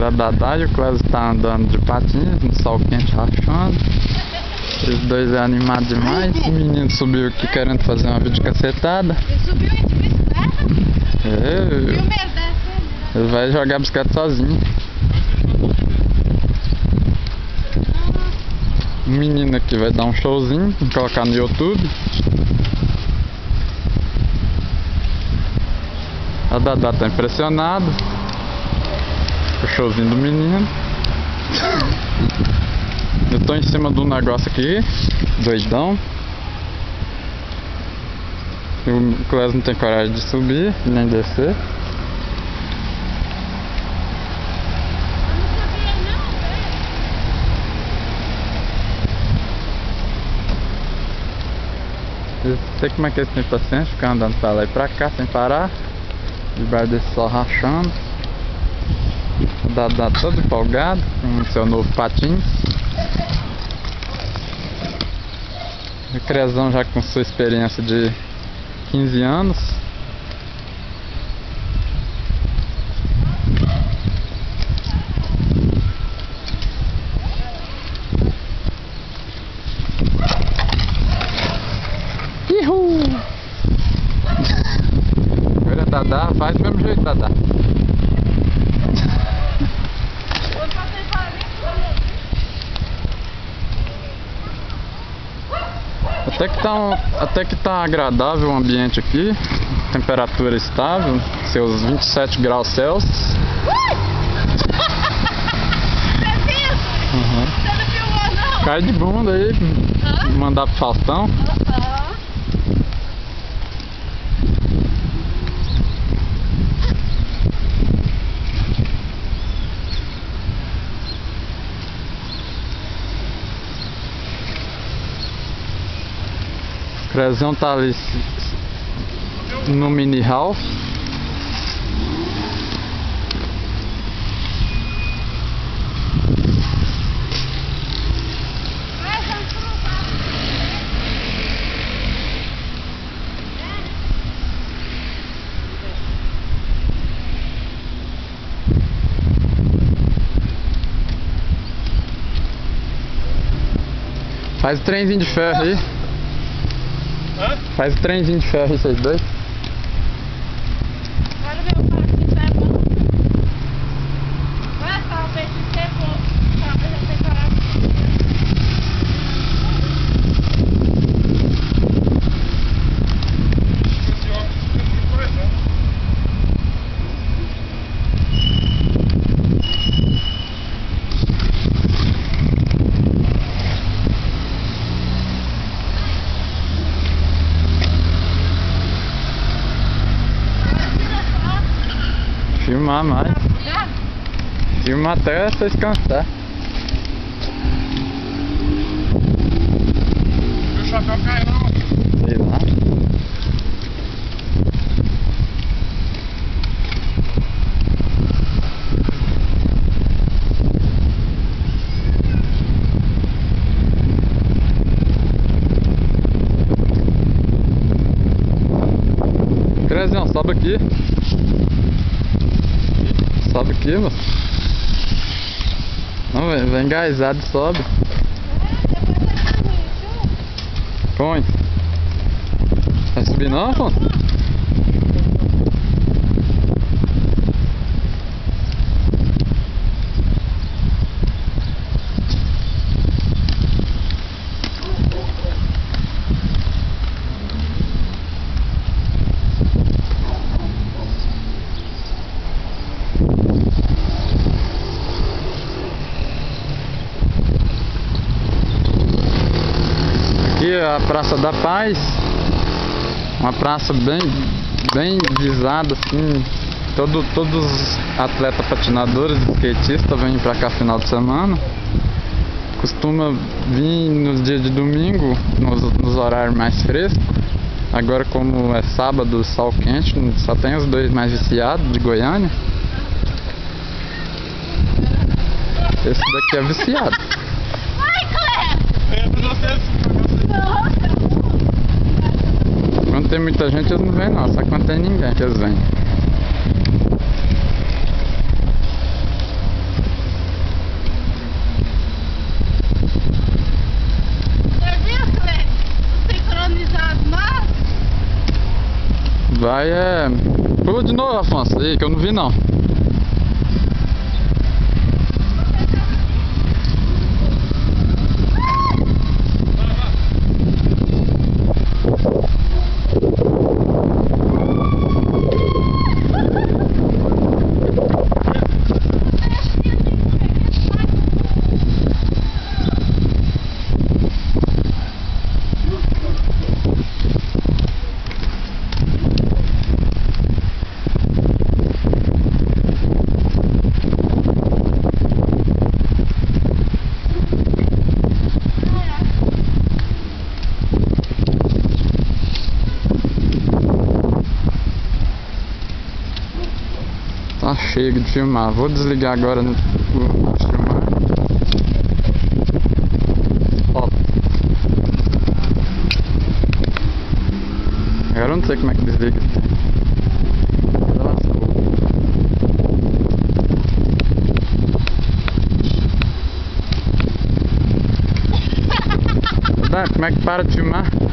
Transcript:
A Dadá e o Clésio tá andando de patins no sol quente rachando. Os dois é animado demais. O menino subiu aqui querendo fazer uma videocacetada. Ele subiu de bicicleta? Ele vai jogar a bicicleta sozinho. O menino aqui vai dar um showzinho, colocar no YouTube. A Dadá tá impressionado com o showzinho do menino. Eu tô em cima do negócio aqui, doidão. O Clésio não tem coragem de subir, nem descer. Eu sei como é que eles têm paciência, ficar andando pra lá e pra cá sem parar. Debaixo desse sol rachando. O Dadá todo empolgado com o seu novo patins. O Crezão já com sua experiência de 15 anos. Ihu! Agora Dadá, faz do mesmo jeito, Dadá. Até que tá agradável o ambiente aqui, temperatura estável, seus 27 graus Celsius. Uhum. Você não filmou, não? Cai de bunda aí, mandar pro Faustão. O Crezão tá ali no mini Ralph. Faz o trenzinho de ferro aí. Hã? Faz o trenzinho de ferro aí, vocês dois. Agora meu patins é bom. Vai, talvez se você for. Talvez eu tenha coragem. Esse óculos fica muito pressão. Filmar mais. Filmar até vocês cansar. Meu chapéu caiu não. Sei lá. Crezão, sobe aqui. Sobe aqui, moço. Não, vem engaizado e sobe. Põe. Vai subir não, Afonso? Aqui é a Praça da Paz, uma praça bem visada assim, todos os atletas patinadores, skatistas vêm pra cá final de semana. Costuma vir nos dias de domingo, nos horários mais frescos. Agora como é sábado, sol quente, só tem os dois mais viciados de Goiânia. Esse daqui é viciado. Vai, Cléber! Entra vocês. Quando tem muita gente eles não vêm não, só quando tem ninguém que eles vêm. Vai Pula de novo, Afonso, aí que eu não vi não. Tá chega de filmar. Vou desligar agora no filmar. Ó. Agora eu não sei como é que desliga. Como é que para de filmar?